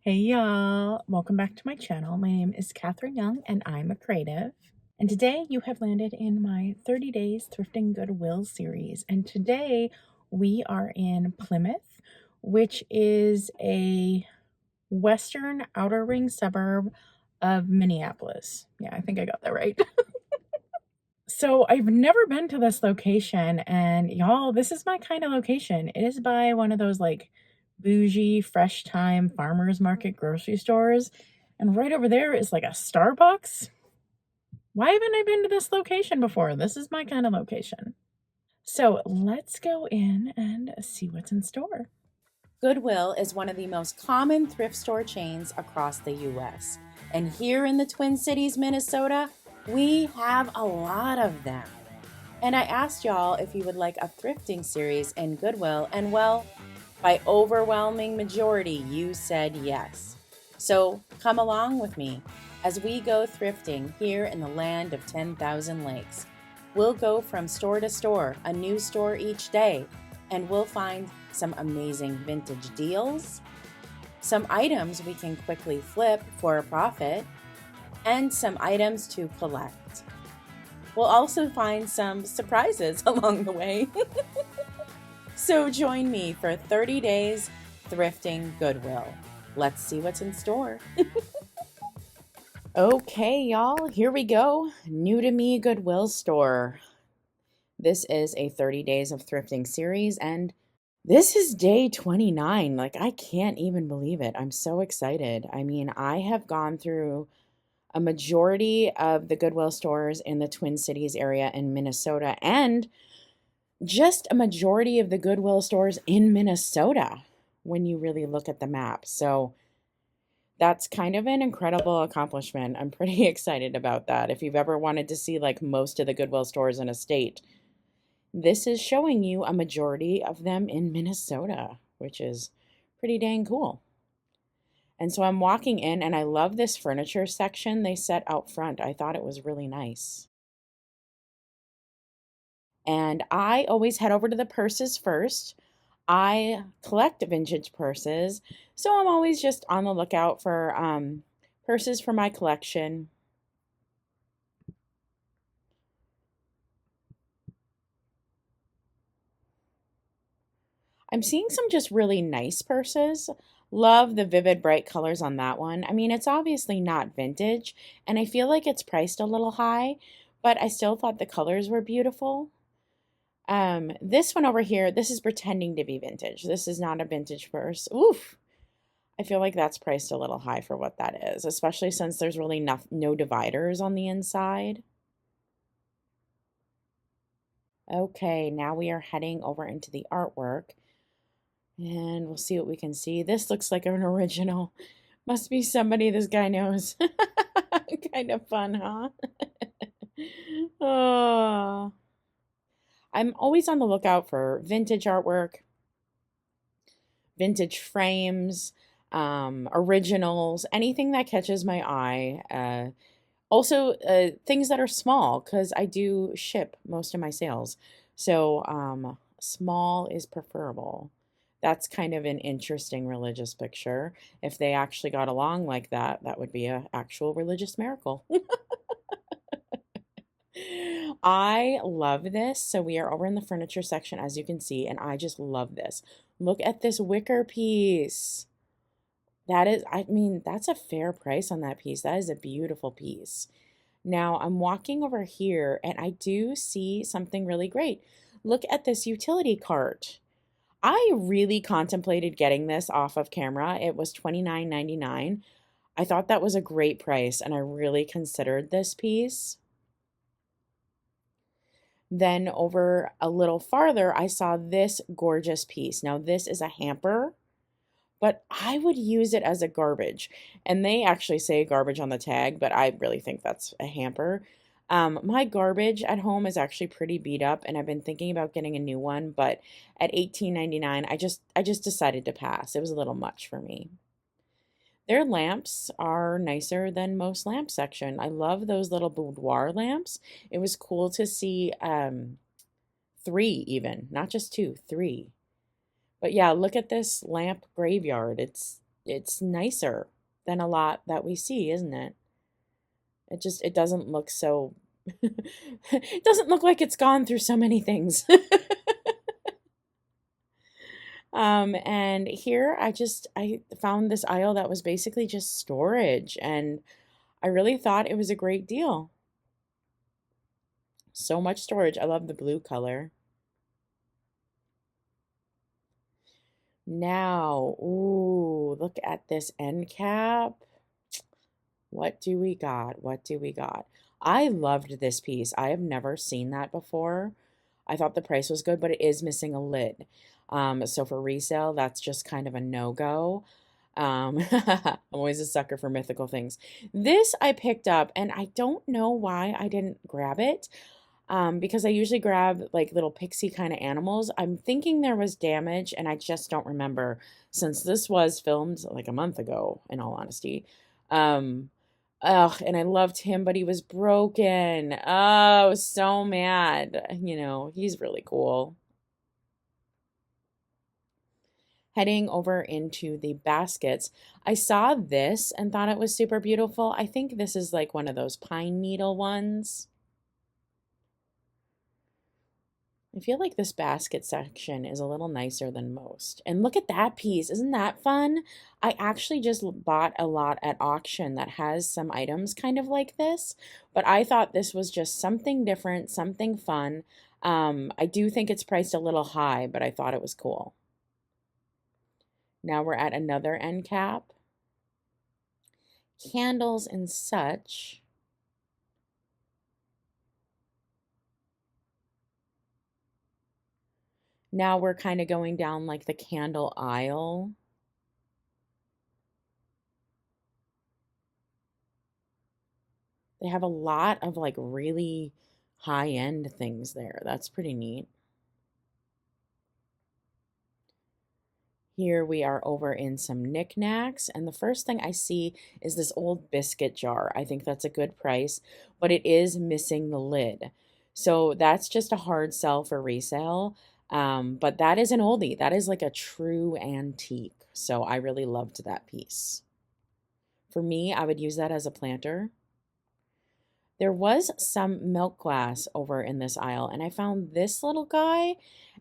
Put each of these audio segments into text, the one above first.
Hey y'all, welcome back to my channel. My name is Katherine Young and I'm a creative. And today you have landed in my 30 Days Thrifting Goodwill series. And today we are in Plymouth, which is a western outer ring suburb of Minneapolis. Yeah, I think I got that right. So I've never been to this location, and y'all, this is my kind of location. It is by one of those like bougie, fresh time farmers market grocery stores. And right over there is like a Starbucks. Why haven't I been to this location before? This is my kind of location. So let's go in and see what's in store. Goodwill is one of the most common thrift store chains across the US. And here in the Twin Cities, Minnesota, we have a lot of them. And I asked y'all if you would like a thrifting series in Goodwill, and well, by overwhelming majority, you said yes. So come along with me as we go thrifting here in the land of 10,000 lakes. We'll go from store to store, a new store each day, and we'll find some amazing vintage deals, some items we can quickly flip for a profit, and some items to collect. We'll also find some surprises along the way. So join me for 30 days thrifting Goodwill. Let's see what's in store. Okay, y'all, here we go. New to me Goodwill store. This is a 30 days of thrifting series, and this is day 29. Like, I can't even believe it. I'm so excited. I mean, I have gone through a majority of the Goodwill stores in the Twin Cities area in Minnesota, and just a majority of the Goodwill stores in Minnesota when you really look at the map. So that's kind of an incredible accomplishment. I'm pretty excited about that. If you've ever wanted to see like most of the Goodwill stores in a state, this is showing you a majority of them in Minnesota, which is pretty dang cool. And so I'm walking in, and I love this furniture section they set out front. I thought it was really nice. And I always head over to the purses first. I collect vintage purses, so I'm always just on the lookout for purses for my collection. I'm seeing some just really nice purses. Love the vivid bright colors on that one. I mean, it's obviously not vintage, and I feel like it's priced a little high, but I still thought the colors were beautiful. This one over here, this is pretending to be vintage. This is not a vintage purse. Oof. I feel like that's priced a little high for what that is, especially since there's really no dividers on the inside. Okay, now we are heading over into the artwork, and we'll see what we can see. This looks like an original. Must be somebody this guy knows. Kind of fun, huh? Oh, I'm always on the lookout for vintage artwork, vintage frames, originals, anything that catches my eye. Also, things that are small, because I do ship most of my sales. So small is preferable. That's kind of an interesting religious picture. If they actually got along like that, that would be an actual religious miracle. I love this. So we are over in the furniture section, as you can see, and I just love this. Look at this wicker piece. That is, I mean, that's a fair price on that piece. That is a beautiful piece. Now I'm walking over here and I do see something really great. Look at this utility cart. I really contemplated getting this off of camera. It was $29.99. I thought that was a great price and I really considered this piece. Then over a little farther, I saw this gorgeous piece. Now this is a hamper, but I would use it as a garbage. And they actually say garbage on the tag, but I really think that's a hamper. My garbage at home is actually pretty beat up, and I've been thinking about getting a new one, but at $18.99, I just decided to pass. It was a little much for me. Their lamps are nicer than most lamp section. I love those little boudoir lamps. It was cool to see three even, not just two, three. But yeah, look at this lamp graveyard. It's it's nicer than a lot that we see, isn't it? It doesn't look so it doesn't look like it's gone through so many things. And here I found this aisle that was basically just storage, and I really thought it was a great deal. So much storage. I love the blue color. Now, ooh, look at this end cap. What do we got? What do we got? I loved this piece. I have never seen that before. I thought the price was good, but it is missing a lid. So for resale, that's just kind of a no-go. I'm always a sucker for mythical things. This I picked up, and I don't know why I didn't grab it. Because I usually grab like little pixie kind of animals. I'm thinking there was damage, and I just don't remember since this was filmed like a month ago, in all honesty. Um, Ugh, and I loved him, but he was broken. Oh, I was so mad. He's really cool. Heading over into the baskets, I saw this and thought it was super beautiful. I think this is like one of those pine needle ones. I feel like this basket section is a little nicer than most. And look at that piece. Isn't that fun? I actually just bought a lot at auction that has some items kind of like this, but I thought this was just something different, something fun. I do think it's priced a little high, but I thought it was cool. Now we're at another end cap. Candles and such. Now we're kind of going down like the candle aisle. They have a lot of like really high-end things there. That's pretty neat. Here we are over in some knickknacks, and the first thing I see is this old biscuit jar. I think that's a good price, but it is missing the lid. So that's just a hard sell for resale. But that is an oldie. That is like a true antique. So I really loved that piece. For me, I would use that as a planter. There was some milk glass over in this aisle, and I found this little guy.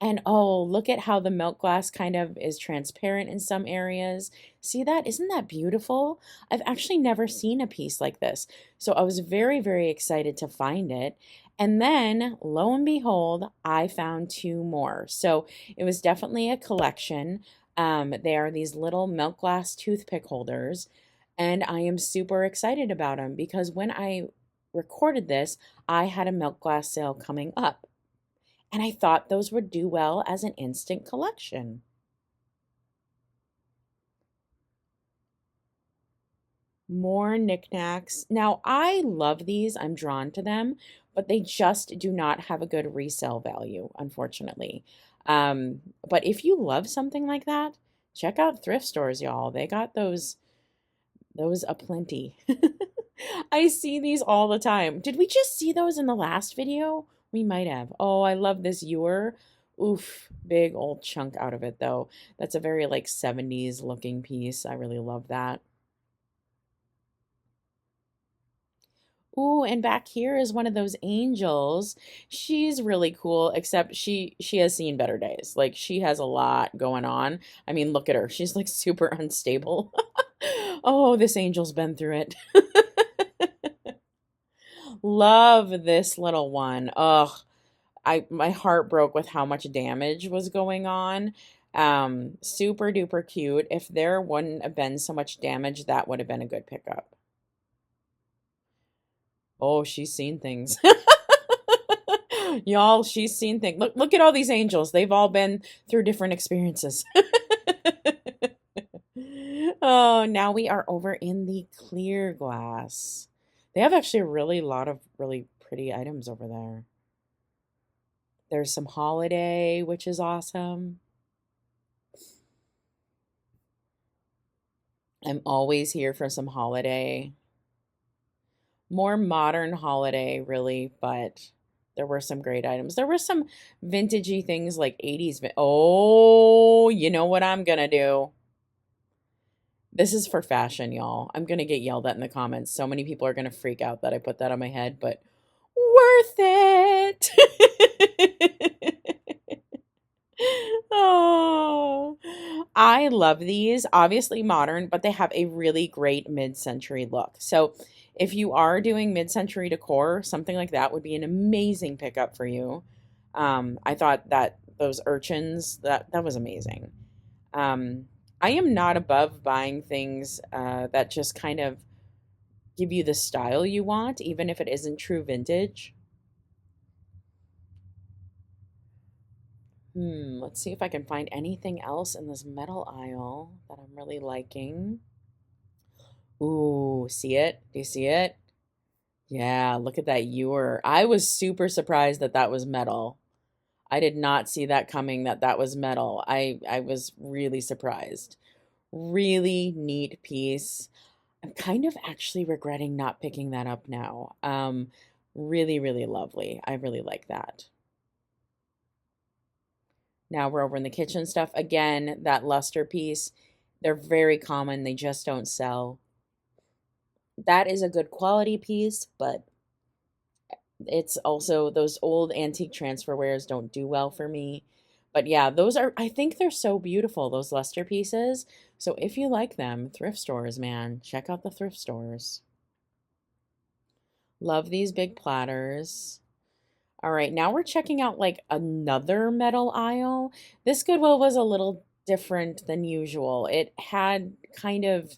And oh, look at how the milk glass kind of is transparent in some areas. See that? Isn't that beautiful? I've actually never seen a piece like this. So I was very, very excited to find it. And then, lo and behold, I found two more. So it was definitely a collection. They are these little milk glass toothpick holders. And I am super excited about them because when I recorded this, I had a milk glass sale coming up, and I thought those would do well as an instant collection. More knickknacks. Now, I love these. I'm drawn to them, but they just do not have a good resale value, unfortunately. But if you love something like that, check out thrift stores, y'all. They got those aplenty. I see these all the time. Did we just see those in the last video? We might have. Oh, I love this ewer. Oof, big old chunk out of it though. That's a very like 70s looking piece. I really love that. Ooh, and back here is one of those angels. She's really cool, except she has seen better days. Like she has a lot going on. I mean, look at her. She's like super unstable. Oh, this angel's been through it. Love this little one. Ugh, my heart broke with how much damage was going on. Super duper cute. If there wouldn't have been so much damage, that would have been a good pickup. Oh, she's seen things. Y'all, she's seen things. Look at all these angels. They've all been through different experiences. Oh, now we are over in the clear glass. They have actually a really lot of really pretty items over there. There's some holiday, which is awesome. I'm always here for some holiday. More modern holiday, really, but there were some great items. There were some vintagey things like 80s. Oh, you know what I'm gonna do? This is for fashion, y'all. I'm going to get yelled at in the comments. So many people are going to freak out that I put that on my head, but worth it. Oh, I love these. Obviously modern, but they have a really great mid-century look. So if you are doing mid-century decor, something like that would be an amazing pickup for you. I thought that those urchins, that was amazing. Um, I am not above buying things that just kind of give you the style you want, even if it isn't true vintage. Let's see if I can find anything else in this metal aisle that I'm really liking. Ooh, see it? Do you see it? Yeah, look at that ewer. I was super surprised that that was metal. I did not see that coming that that was metal. I was really surprised. Really neat piece. I'm kind of actually regretting not picking that up now. Really, really lovely. I really like that. Now we're over in the kitchen stuff. Again, that luster piece, they're very common. They just don't sell. That is a good quality piece, but it's also those old antique transferwares don't do well for me. But yeah, those are, I think they're so beautiful, those luster pieces. So if you like them, thrift stores, man, check out the thrift stores. Love these big platters. All right, now we're checking out like another metal aisle. This Goodwill was a little different than usual. It had kind of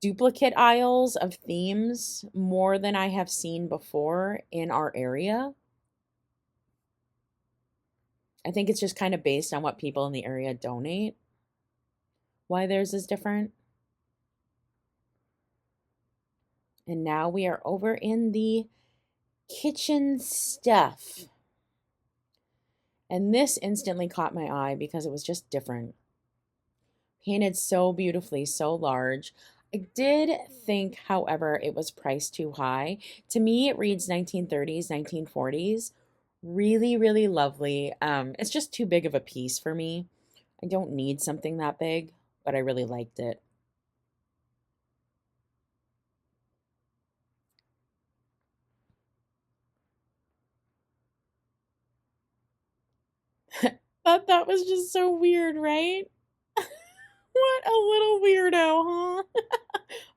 duplicate aisles of themes more than I have seen before in our area. I think it's just kind of based on what people in the area donate, why theirs is different. And now we are over in the kitchen stuff. And this instantly caught my eye because it was just different. Painted so beautifully, so large. I did think, however, it was priced too high. To me, it reads 1930s, 1940s. Really, really lovely. It's just too big of a piece for me. I don't need something that big, but I really liked it. Thought that was just so weird, right? What a little weirdo, huh?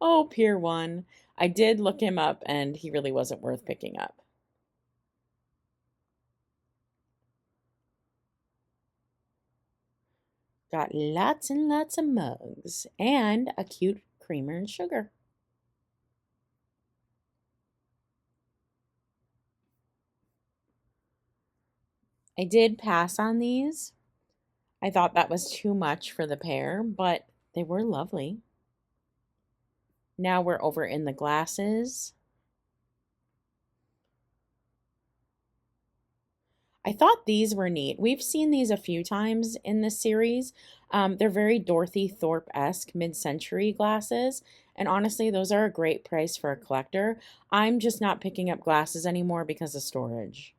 Oh, Pier 1. I did look him up and he really wasn't worth picking up. Got lots and lots of mugs and a cute creamer and sugar. I did pass on these. I thought that was too much for the pair, but they were lovely. Now we're over in the glasses. I thought these were neat. We've seen these a few times in this series. They're very Dorothy Thorpe-esque mid-century glasses. And honestly, those are a great price for a collector. I'm just not picking up glasses anymore because of storage.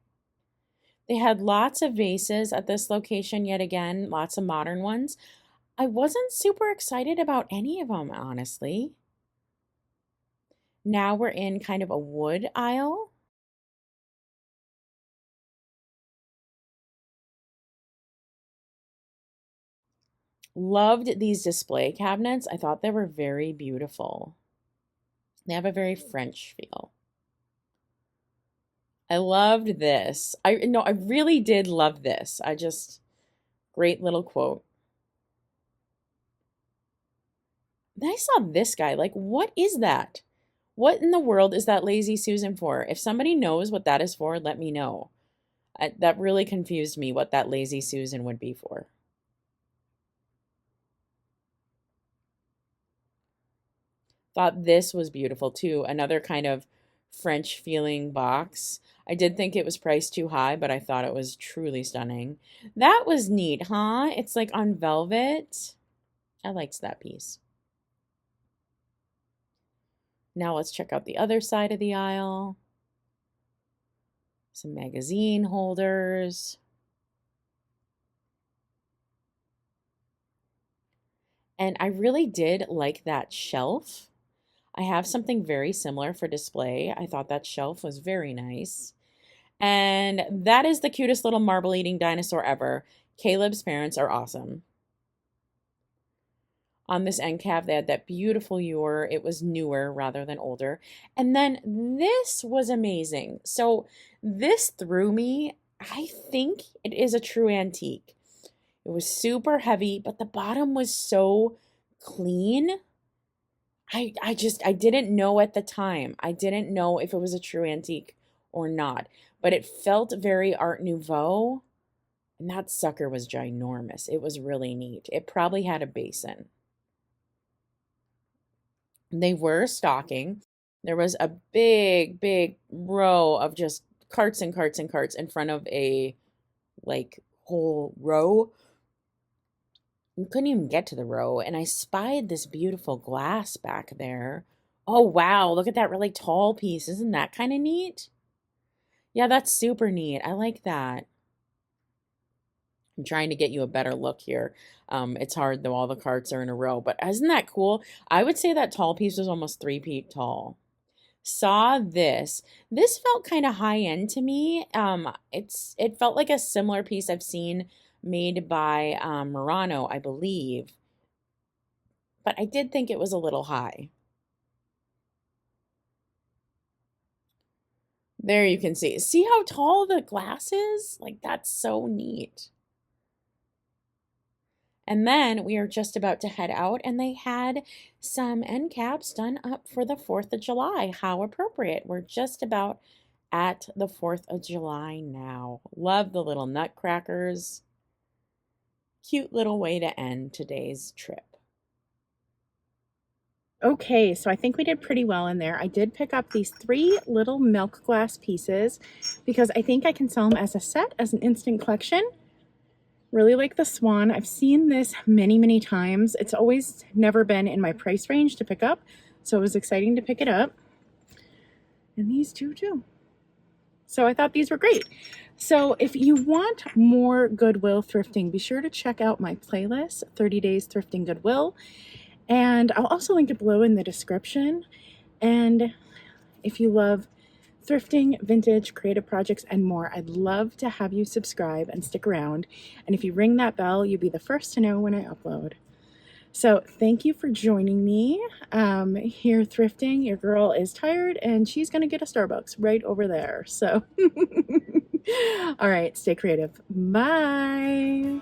They had lots of vases at this location yet again, lots of modern ones. I wasn't super excited about any of them, honestly. Now we're in kind of a wood aisle. Loved these display cabinets. I thought they were very beautiful. They have a very French feel. I loved this. I really did love this. Great little quote. Then I saw this guy. Like, what is that? What in the world is that Lazy Susan for? If somebody knows what that is for, let me know. That really confused me what that Lazy Susan would be for. Thought this was beautiful too. Another kind of French feeling box. I did think it was priced too high, but I thought it was truly stunning. That was neat, huh? It's like on velvet. I liked that piece. Now let's check out the other side of the aisle. Some magazine holders. And I really did like that shelf. I have something very similar for display. I thought that shelf was very nice. And that is the cutest little marble eating dinosaur ever. Caleb's parents are awesome. On this end cap, they had that beautiful ewer. It was newer rather than older. And then this was amazing. So this threw me. I think it is a true antique. It was super heavy, but the bottom was so clean. I didn't know at the time. I didn't know if it was a true antique or not, but it felt very Art Nouveau. And that sucker was ginormous. It was really neat. It probably had a basin. They were stocking. There was a big, big row of just carts and carts and carts in front of a like whole row. You couldn't even get to the row. And I spied this beautiful glass back there. Oh, wow. Look at that really tall piece. Isn't that kind of neat? Yeah, that's super neat. I like that. I'm trying to get you a better look here. It's hard though, all the carts are in a row, but isn't that cool? I would say that tall piece was almost 3 feet tall. Saw this. This felt kind of high end to me. It felt like a similar piece I've seen made by Murano, I believe, but I did think it was a little high. There you can see. See how tall the glass is? Like that's so neat. And then we are just about to head out, and they had some end caps done up for the 4th of July. How appropriate. We're just about at the 4th of July now. Love the little nutcrackers. Cute little way to end today's trip. Okay, so I think we did pretty well in there. I did pick up these 3 little milk glass pieces because I think I can sell them as a set, as an instant collection. Really like the swan. I've seen this many, many times. It's always never been in my price range to pick up, so it was exciting to pick it up. And these two too. So I thought these were great. So if you want more Goodwill thrifting, be sure to check out my playlist, 30 Days Thrifting Goodwill. And I'll also link it below in the description. And if you love thrifting, vintage, creative projects, and more, I'd love to have you subscribe and stick around. And if you ring that bell, you'll be the first to know when I upload. So thank you for joining me here thrifting. Your girl is tired and she's going to get a Starbucks right over there. So, all right, stay creative. Bye.